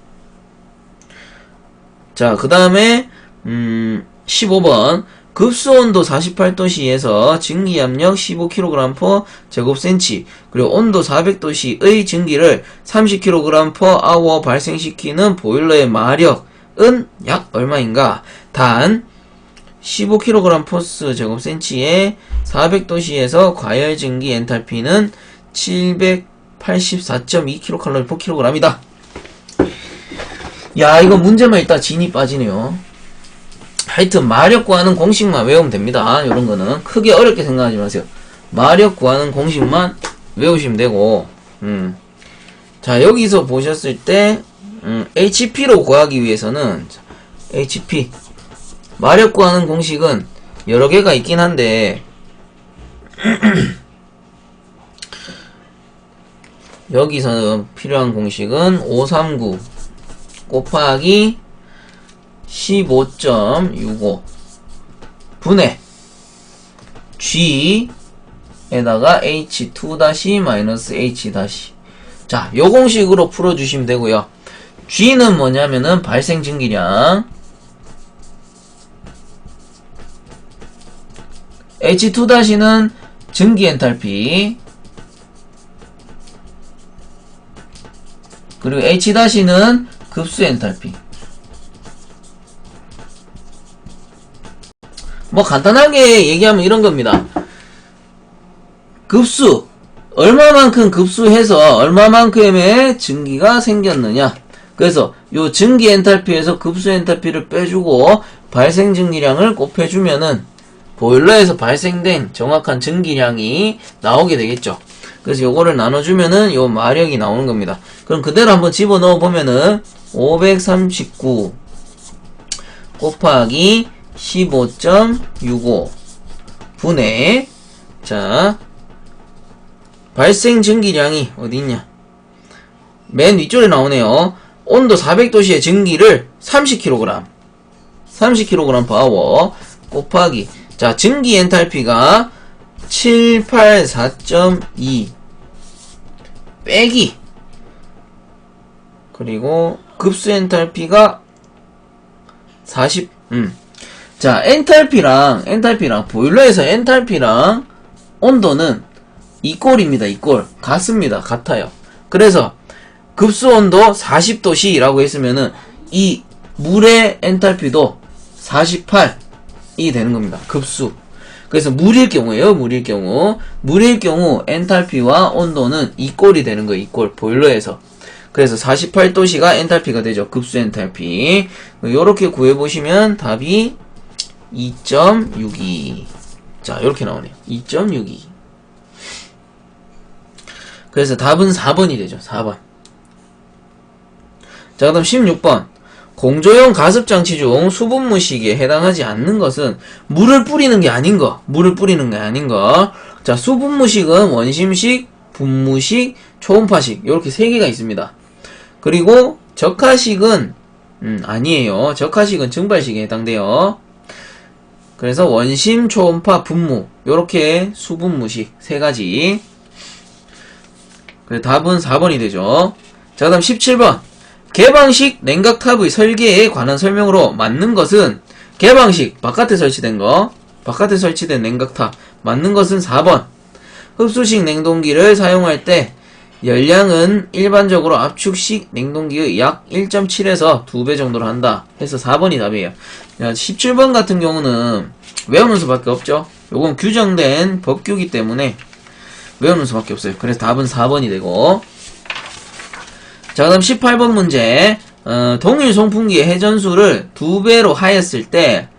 자, 그 다음에 15번 급수온도 48도씨에서 증기압력 15kg/제곱cm 그리고 온도 400도씨의 증기를 30kg/h 발생시키는 보일러의 마력은 약 얼마인가? 단 15kg/제곱cm에 400도씨에서 과열 증기 엔탈피는 784.2kcal/kg이다. 야, 이거 문제만 있다 진이 빠지네요. 하여튼 마력 구하는 공식만 외우면 됩니다. 요런 거는 크게 어렵게 생각하지 마세요. 마력 구하는 공식만 외우시면 되고. 자, 여기서 보셨을 때 HP로 구하기 위해서는 HP 마력 구하는 공식은 여러 개가 있긴 한데 여기서 필요한 공식은 539 곱하기 15.65 분의 G에다가 H2-H-. 자, 요 공식으로 풀어주시면 되고요. G는 뭐냐면은 발생 증기량, H2-는 증기 엔탈피, 그리고 H-는 급수 엔탈피. 뭐 간단하게 얘기하면 이런 겁니다. 급수, 얼마만큼 급수해서 얼마만큼의 증기가 생겼느냐. 그래서 요 증기 엔탈피에서 급수 엔탈피를 빼주고 발생 증기량을 곱해주면은 보일러에서 발생된 정확한 증기량이 나오게 되겠죠. 그래서 요거를 나눠주면은 요 마력이 나오는 겁니다. 그럼 그대로 한번 집어넣어 보면은 539 곱하기 15.65 분의, 자, 발생 증기량이 어디 있냐? 맨 위쪽에 나오네요. 온도 400도씨의 증기를 30kg 곱하기, 자, 증기 엔탈피가 784.2 빼기, 그리고 급수 엔탈피가 40. 자, 엔탈피랑 보일러에서 엔탈피랑 온도는 이꼴입니다. 이꼴 같습니다. 같아요. 그래서 급수 온도 40도씨라고 했으면은 이 물의 엔탈피도 48이 되는 겁니다. 급수. 그래서 물일 경우에요. 물일 경우 엔탈피와 온도는 이꼴이 되는 거예요. 이꼴. 보일러에서. 그래서 48도씨가 엔탈피가 되죠. 급수 엔탈피. 요렇게 구해보시면 답이 2.62. 자, 요렇게 나오네요. 2.62. 그래서 답은 4번이 되죠. 4번. 자, 그 다음 16번. 공조용 가습장치 중 수분무식에 해당하지 않는 것은 물을 뿌리는 게 아닌 거. 자, 수분무식은 원심식, 분무식, 초음파식. 요렇게 3개가 있습니다. 그리고 적하식은 아니에요. 적하식은 증발식에 해당돼요. 그래서 원심, 초음파, 분무 요렇게 수분무식 3가지. 그래서 답은 4번이 되죠. 자, 자, 그 다음 17번. 개방식 냉각탑의 설계에 관한 설명으로 맞는 것은 개방식, 바깥에 설치된 거, 바깥에 설치된 냉각탑, 맞는 것은 4번. 흡수식 냉동기를 사용할 때 열량은 일반적으로 압축식 냉동기의 약 1.7에서 2배 정도로 한다 해서 4번이 답이에요. 17번 같은 경우는 외우는 수밖에 없죠. 요건 규정된 법규이기 때문에 외우는 수밖에 없어요. 그래서 답은 4번이 되고, 자, 그 다음 18번 문제. 동일 송풍기의 회전수를 2배로 하였을 때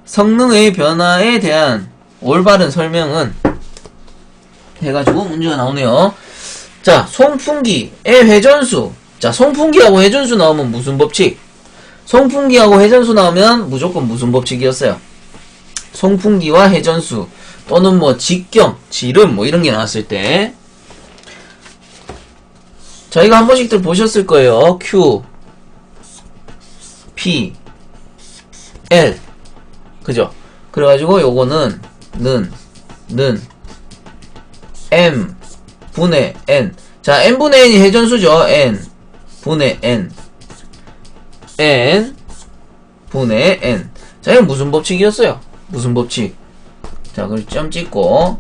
성능의 변화에 대한 올바른 설명은 해가지고 문제가 나오네요. 자, 송풍기의 회전수. 자, 송풍기하고 회전수 나오면 무슨 법칙? 송풍기하고 회전수 나오면 무조건 무슨 법칙이었어요? 송풍기와 회전수 또는 뭐 직경, 지름 뭐 이런 게 나왔을 때, 자, 이거 한 번씩들 보셨을 거예요. Q, P, L. 그죠? 그래가지고 요거는 M 분의 N. 자, N 분의 N이 회전수죠. N 분의 N. N 분의 N. 자, 이건 무슨 법칙이었어요? 무슨 법칙? 자, 그걸 점 찍고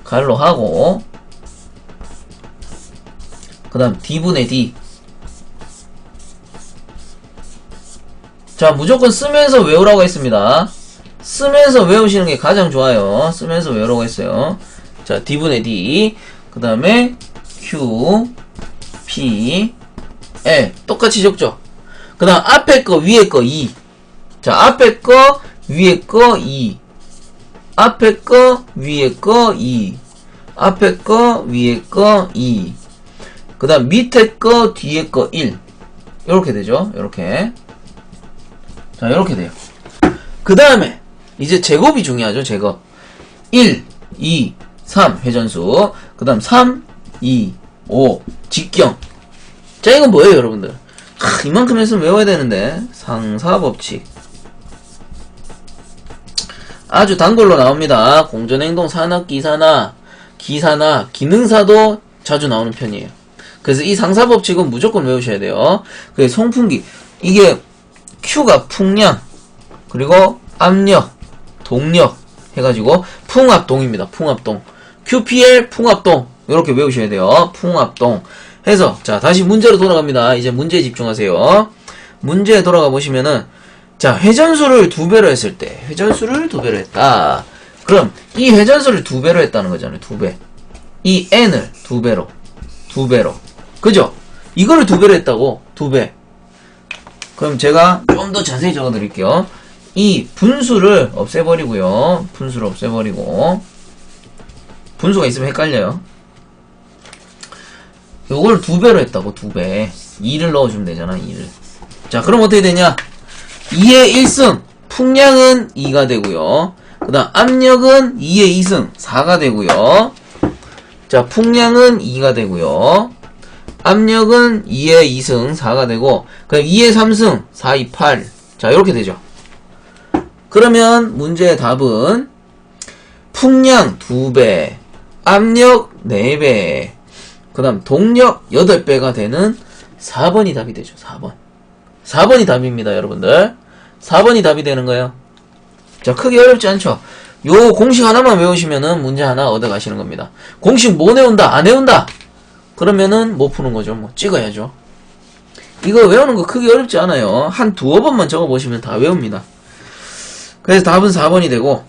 갈로 하고, 그 다음 D분의 D. 자, 무조건 쓰면서 외우라고 했습니다. 쓰면서 외우시는 게 가장 좋아요. 쓰면서 외우라고 했어요. 자, D분의 D. 그 다음에 Q, P, L. 똑같이 적죠? 그 다음 앞에 거, 위에 거 2. 자, 앞에 거, 위에 거 2. 앞에 거, 위에 거 2. 앞에 거, 위에 거 2. 그 다음 밑에 거, 뒤에 거 1. 요렇게 되죠? 요렇게. 자, 요렇게 돼요. 그 다음에 이제 제곱이 중요하죠. 제곱. 1, 2, 3 회전수. 그 다음 3, 2, 5 직경. 자, 이건 뭐예요, 여러분들? 이만큼 했으면 외워야 되는데. 상사법칙. 아주 단골로 나옵니다. 공전행동, 산업, 기사나 기능사도 자주 나오는 편이에요. 그래서 이 상사법칙은 무조건 외우셔야 돼요. 그래서 송풍기. 이게 Q가 풍량, 그리고 압력, 동력 해가지고 풍압동입니다. 풍압동. QPL 풍압동. 이렇게 외우셔야 돼요. 풍압동. 해서, 자, 다시 문제로 돌아갑니다. 이제 문제에 집중하세요. 문제에 돌아가 보시면은, 자, 회전수를 2배로 했을 때, 회전수를 2배로 했다. 그럼, 이 회전수를 2배로 했다는 거잖아요. 2배. 이 N을 2배로. 2배로. 그죠? 이거를 2배로 했다고. 2배. 그럼 제가 좀 더 자세히 적어 드릴게요. 이 분수를 없애버리고요. 분수를 없애버리고. 분수가 있으면 헷갈려요. 요걸 2배로 했다고. 2배. 2를 넣어주면 되잖아. 2를. 자, 그럼 어떻게 되냐? 2의 1승. 풍량은 2가 되고요. 그 다음 압력은 2의 2승. 4가 되고요. 자, 풍량은 2가 되고요. 압력은 2의 2승 4가 되고, 그럼 2의 3승 4, 2, 8. 자, 이렇게 되죠. 그러면 문제의 답은 풍량 2배, 압력 4배, 그 다음 동력 8배가 되는 4번이 답이 되죠. 4번. 4번이 답입니다, 여러분들. 4번이 답이 되는 거예요. 자, 크게 어렵지 않죠? 요 공식 하나만 외우시면은 문제 하나 얻어 가시는 겁니다. 공식 뭐 내운다? 안 외운다? 그러면은 못 푸는 거죠. 뭐 찍어야죠. 이거 외우는 거 크게 어렵지 않아요. 한 2-5번만 적어보시면 다 외웁니다. 그래서 답은 4번이 되고,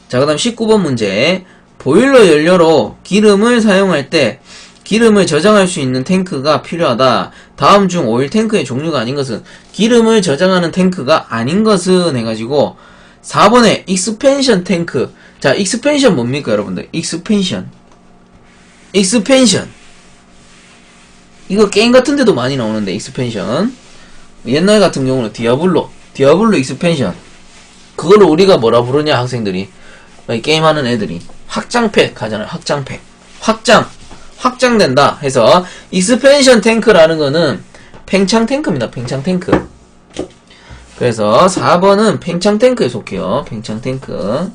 자, 그 다음 19번 문제. 보일러 연료로 기름을 사용할 때 기름을 저장할 수 있는 탱크가 필요하다. 다음 중 오일 탱크의 종류가 아닌 것은, 기름을 저장하는 탱크가 아닌 것은 해가지고 4번에 익스펜션 탱크. 자, 익스펜션 뭡니까, 여러분들? 익스펜션. 이거 게임 같은 데도 많이 나오는데, 익스펜션. 옛날 같은 경우는 디아블로 익스펜션. 그걸로 우리가 뭐라 부르냐, 학생들이. 게임하는 애들이. 확장팩 하잖아요, 확장팩. 확장된다 해서, 익스펜션 탱크라는 거는 팽창 탱크입니다, 팽창 탱크. 그래서 4번은 팽창 탱크에 속해요, 팽창 탱크.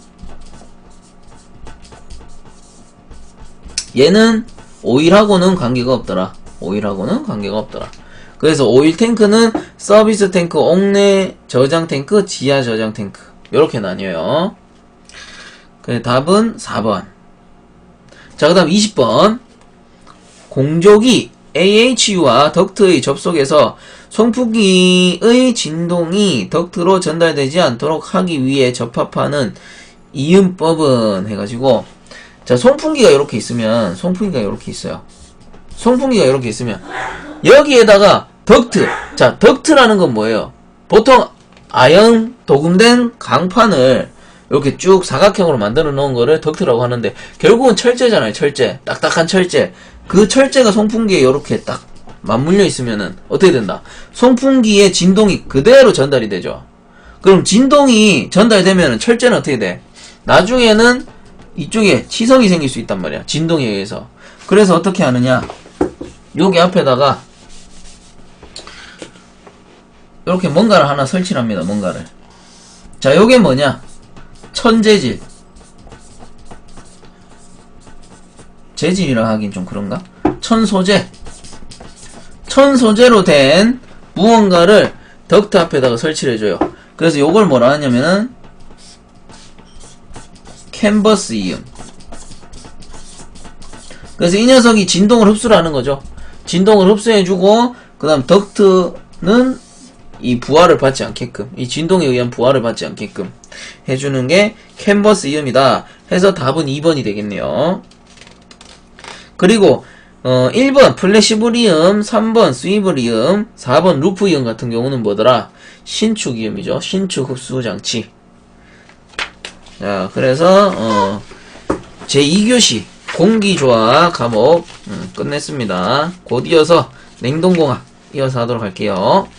얘는 오일하고는 관계가 없더라. 오일하고는 관계가 없더라. 그래서 오일 탱크는 서비스 탱크, 옥내 저장 탱크, 지하 저장 탱크 요렇게 나뉘어요. 그래 답은 4번. 자, 그 다음 20번. 공조기 AHU와 덕트의 접속에서 송풍기의 진동이 덕트로 전달되지 않도록 하기 위해 접합하는 이음법은 해가지고, 자, 송풍기가 이렇게 있으면, 송풍기가 이렇게 있어요. 송풍기가 이렇게 있으면, 여기에다가 덕트. 자, 덕트라는 건 뭐예요? 보통 아연 도금된 강판을 이렇게 쭉 사각형으로 만들어 놓은 거를 덕트라고 하는데, 결국은 철제잖아요, 철제. 딱딱한 철제. 그 철제가 송풍기에 이렇게 딱 맞물려 있으면은 어떻게 된다? 송풍기의 진동이 그대로 전달이 되죠. 그럼 진동이 전달되면은 철제는 어떻게 돼? 나중에는 이쪽에 치석이 생길 수 있단 말이야. 진동에 의해서. 그래서 어떻게 하느냐? 여기 앞에다가 이렇게 뭔가를 하나 설치를 합니다. 뭔가를. 자, 요게 뭐냐? 천재질. 재질이라 하긴 좀 그런가? 천소재. 천소재로 된 무언가를 덕트 앞에다가 설치를 해줘요. 그래서 요걸 뭐라 하냐면은 캔버스 이음. 그래서 이 녀석이 진동을 흡수를 하는 거죠. 진동을 흡수해주고, 그 다음 덕트는 이 부하를 받지 않게끔, 이 진동에 의한 부하를 받지 않게끔 해주는 게 캔버스 이음이다 해서 답은 2번이 되겠네요. 그리고 1번 플래시블 이음, 3번 스위블 이음, 4번 루프 이음 같은 경우는 뭐더라? 신축 이음이죠. 신축 흡수 장치. 자, 그래서 제2교시 공기조화 과목 끝냈습니다. 곧 이어서 냉동공학 이어서 하도록 할게요.